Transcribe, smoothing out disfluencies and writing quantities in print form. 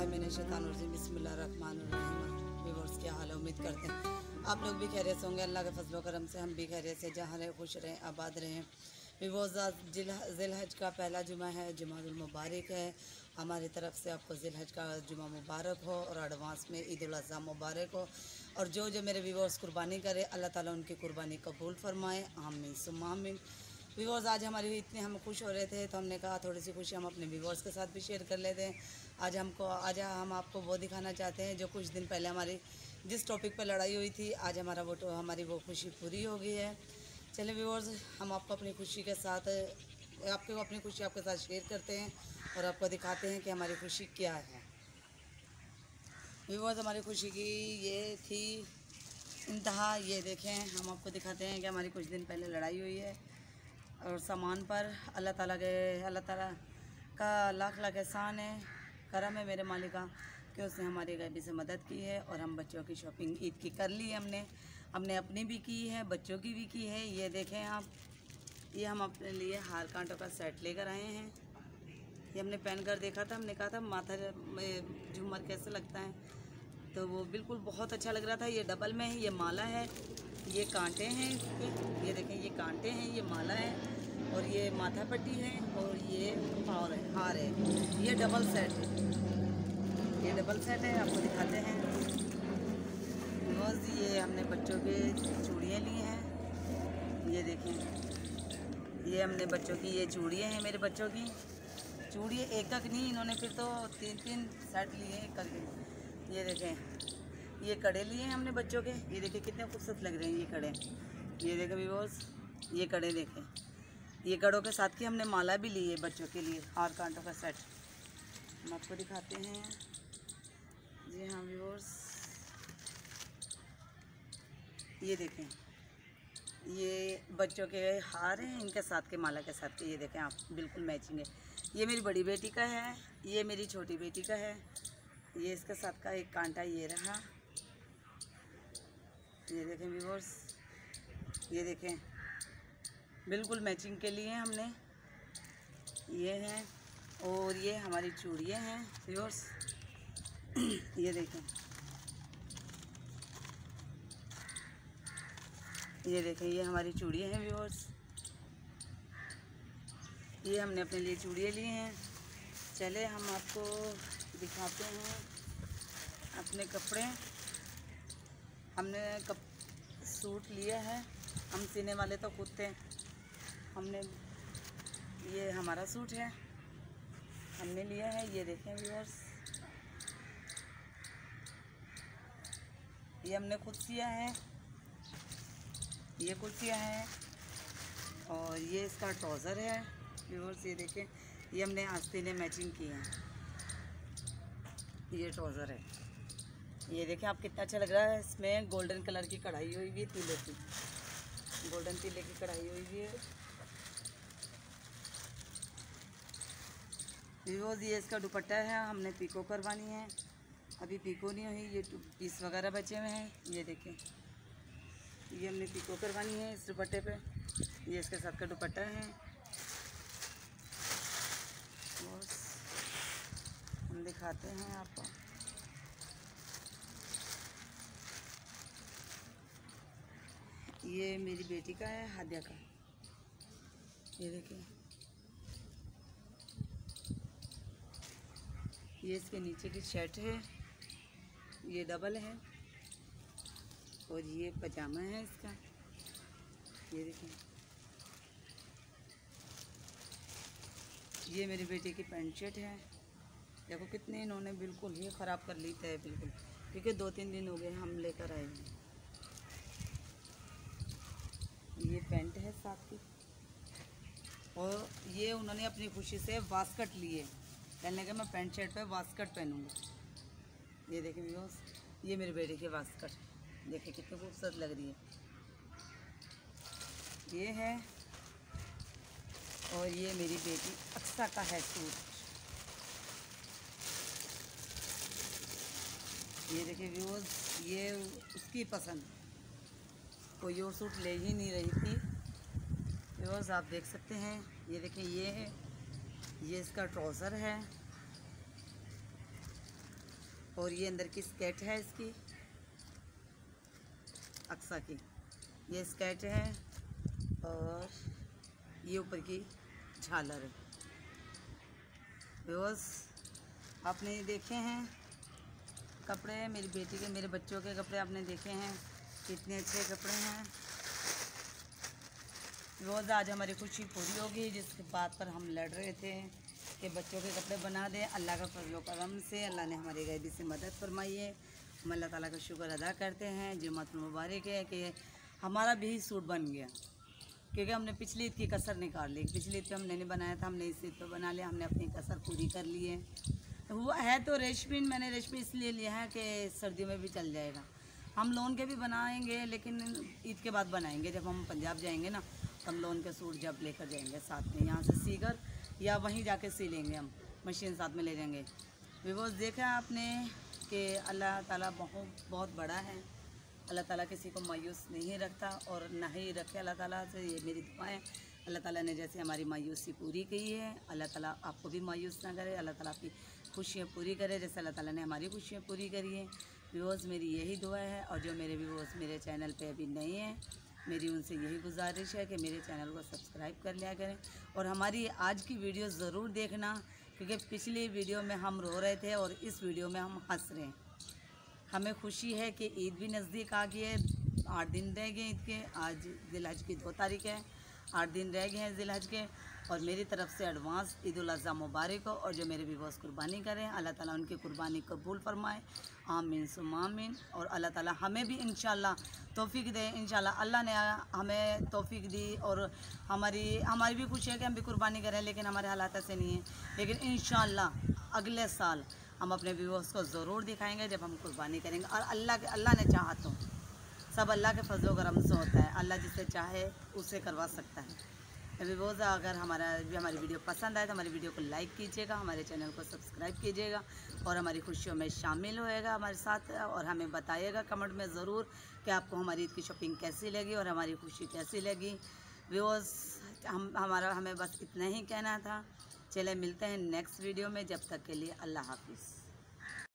बिस्मिल्लाहिर्रहमानिर्रहीम बिस्मिल्लाहिर्रहमानिर्रहीम। व्यूअर्स क्या हाल है, उम्मीद करते हैं आप लोग भी खैरियत से होंगे। अल्लाह के फजल करम से हम भी खैरियत से जहाँ रहें खुश रहें आबाद रहें। व्यूअर्स ज़िलहज का पहला जुमा है, जुमातुल मुबारक है। हमारी तरफ से आपको ज़िलहज का जुमा मुबारक हो और एडवांस में ईद उल अज़हा मुबारक हो। और जो जो मेरे व्यूअर्स कुर्बानी करे अल्लाह ताला उनकी कुर्बानी कबूल फरमाए, आमीन सुम्मा आमीन। व्यूअर्स आज हमारी इतने हम खुश हो रहे थे तो हमने कहा थोड़ी सी खुशी हम अपने व्यूअर्स के साथ भी शेयर कर लेते हैं। आज हम आपको वो दिखाना चाहते हैं जो कुछ दिन पहले हमारी जिस टॉपिक पर लड़ाई हुई थी, आज हमारी वो खुशी पूरी हो गई है। चलिए व्यूअर्स, हम आपको अपनी खुशी के साथ अपनी खुशी आपके साथ शेयर करते हैं और आपको दिखाते हैं कि हमारी खुशी क्या है। व्यूअर्स हमारी खुशी की ये थी इंतहा, ये देखें हम आपको दिखाते हैं कि हमारी कुछ दिन पहले लड़ाई हुई है और सामान पर अल्लाह ताला का लाख लाख एहसान है, करम है मेरे मालिका कि उसने हमारी गरीबी से मदद की है। और हम बच्चों की शॉपिंग ईद की कर ली है, हमने अपनी भी की है, बच्चों की भी की है। ये देखें आप, ये हम अपने लिए हार कांटों का सेट लेकर आए हैं। ये हमने पहन कर देखा था, हमने कहा था माथा में झूमर कैसे लगता है, तो वो बिल्कुल बहुत अच्छा लग रहा था। ये डबल में है, ये माला है, ये कांटे हैं इसके, ये देखें ये कांटे हैं, ये माला है और ये माथा पट्टी है और ये हार है। ये डबल सेट है, ये डबल सेट है, आपको दिखाते हैं। बस ये हमने बच्चों के चूड़ियाँ ली हैं, ये देखें ये हमने बच्चों की ये चूड़ियाँ हैं, मेरे बच्चों की चूड़ियाँ एक नहीं, इन्होंने फिर तो तीन सेट लिए एक करके। ये देखें ये कड़े लिए हैं हमने बच्चों के, ये देखें कितने खूबसूरत लग रहे हैं ये कड़े। ये देखें व्यूअर्स, ये कड़े देखें, ये कड़ों के साथ की हमने माला भी ली है बच्चों के लिए, हार कांटों का सेट हम आपको दिखाते हैं। जी हाँ व्यूअर्स, ये देखें ये बच्चों के हार हैं, इनके साथ के माला के साथ के, ये देखें आप बिल्कुल मैचिंग है। ये मेरी बड़ी बेटी का है, ये मेरी छोटी बेटी का है। ये इसके साथ का एक कांटा ये रहा, ये देखें व्यूअर्स, ये देखें बिल्कुल मैचिंग के लिए हमने ये हैं। और ये हमारी चूड़ियाँ हैं व्यूअर्स, ये देखें, ये देखें ये हमारी चूड़ियाँ हैं व्यूअर्स, ये हमने अपने लिए चूड़ियाँ ली हैं। चले हम आपको दिखाते हैं अपने कपड़े। हमने सूट लिया है, हम सीने वाले तो खुद थे, हमने ये हमारा सूट है हमने लिया है। ये देखें व्यूअर्स, ये हमने खुद सिया है, ये खुद सिया है। और ये इसका ट्राउज़र है व्यूअर्स, ये देखें ये हमने आस्तीन ने मैचिंग की है, ये ट्राउज़र है। ये देखें आप कितना अच्छा लग रहा है, इसमें गोल्डन कलर की कढ़ाई हुई हुई है, तीले की गोल्डन तीले की कढ़ाई हुई हुई है व्यूअर्स। ये इसका दुपट्टा है, हमने पीको करवानी है, अभी पीको नहीं हुई, ये पीस वगैरह बचे हुए हैं। ये देखें ये हमने पीको करवानी है इस दुपट्टे पे, ये इसके साथ का दुपट्टा है। बस हम दिखाते हैं आपको, ये मेरी बेटी का है, हादिया का, ये देखें ये इसके नीचे की शर्ट है, ये डबल है और ये पजामा है इसका, ये देखें ये मेरी बेटी की पैंट शर्ट है। देखो कितने इन्होंने बिल्कुल ही ख़राब कर ली है बिल्कुल, क्योंकि 2-3 दिन हो गए हम लेकर आए हैं। ये पैंट है साथ की, और ये उन्होंने अपनी खुशी से वास्कट लिए, कहने लगे मैं पैंट शर्ट पे वास्कट पहनूँगा। ये देखिए व्यूअर्स, ये मेरे बेटे की वास्कट, देखिए कितनी खूबसूरत लग रही है, ये है। और ये मेरी बेटी अक्सा का है सूट, ये देखिए व्यूअर्स, ये उसकी पसंद, कोई और सूट ले ही नहीं रही थी व्यूअर्स, आप देख सकते हैं। ये देखिए ये इसका ट्राउज़र है, और ये अंदर की स्कर्ट है इसकी अक्सा की, ये स्कर्ट है और ये ऊपर की झालर है। व्यूअर्स आपने देखे हैं कपड़े, मेरी बेटी के मेरे बच्चों के कपड़े आपने देखे हैं, कितने अच्छे कपड़े हैं। रोज़ आज हमारी खुशी पूरी होगी जिस बात पर हम लड़ रहे थे कि बच्चों के कपड़े बना दें। अल्लाह का फजल करम से अल्लाह ने हमारे गैबी से मदद फरमाई है। हम अल्लाह ताला का शुक्र अदा करते हैं। जुम्मतुल मुबारक है कि हमारा भी सूट बन गया, क्योंकि हमने पिछली ईद की कसर निकाल ली। पिछली ईद पे हमने नहीं बनाया था, हमने इस ईद पे बना लिया। हमने अपनी कसर पूरी कर ली है। हुआ है तो रेशमी, मैंने रेशमी इसलिए लिया है कि सर्दियों में भी चल जाएगा। हम लोन के भी बनाएंगे लेकिन ईद के बाद बनाएंगे। जब हम पंजाब जाएंगे ना, हम लोन के सूट जब लेकर जाएंगे साथ में यहाँ से सीकर, या वहीं जाके सी लेंगे, हम मशीन साथ में ले जाएंगे। व्यूअर्स देखा आपने कि अल्लाह ताला बहुत बड़ा है। अल्लाह ताला किसी को मायूस नहीं रखता और ना ही रखे। अल्लाह ताला से ये मेरी दुआ है, अल्लाह ताला ने जैसे हमारी मायूसी पूरी की है, अल्लाह ताला आपको भी मायूस ना करे। अल्लाह ताला आपकी खुशियाँ पूरी करे जैसे अल्लाह ताला ने हमारी खुशियाँ पूरी करी है। व्यूअर्स मेरी यही दुआ है। और जो मेरे व्यूअर्स मेरे चैनल पे अभी नए हैं, मेरी उनसे यही गुजारिश है कि मेरे चैनल को सब्सक्राइब कर लिया करें और हमारी आज की वीडियो ज़रूर देखना, क्योंकि पिछली वीडियो में हम रो रहे थे और इस वीडियो में हम हंस रहे हैं। हमें खुशी है कि ईद भी नज़दीक आ गई है। 8 दिन रह गए ईद के। आज ज़िलहज की 2 तारीख है, 8 दिन रह गए हैं ज़िलहज के। और मेरी तरफ से एडवांस ईद उल अज़हा मुबारक हो। और जो मेरे व्यूअर्स कुर्बानी करें, अल्लाह ताला उनकी कुर्बानी कबूल फरमाए, आमीन सुम्मा आमीन। और अल्लाह ताला हमें भी इंशाल्लाह तौफीक दे। इंशाल्लाह अल्लाह ने हमें तौफीक दी और हमारी भी खुशी है कि हम भी कुर्बानी करें, लेकिन हमारे हालात ऐसे नहीं हैं। लेकिन इंशाल्लाह अगले साल हम अपने व्यूअर्स को ज़रूर दिखाएंगे जब हम कुर्बानी करेंगे। और अल्लाह ने चाहा तो सब अल्लाह के फजल करम से होता है। अल्लाह जिसे चाहे उसे करवा सकता है। व्यूअर्स अगर हमारी वीडियो पसंद आए तो हमारी वीडियो को लाइक कीजिएगा, हमारे चैनल को सब्सक्राइब कीजिएगा और हमारी खुशियों में शामिल होएगा हमारे साथ। और हमें बताइएगा कमेंट में ज़रूर कि आपको हमारी ईद की शॉपिंग कैसी लगी और हमारी खुशी कैसी लगी। व्यूअर्स हमें बस इतना ही कहना था। चले मिलते हैं नेक्स्ट वीडियो में, जब तक के लिए अल्लाह हाफिज़।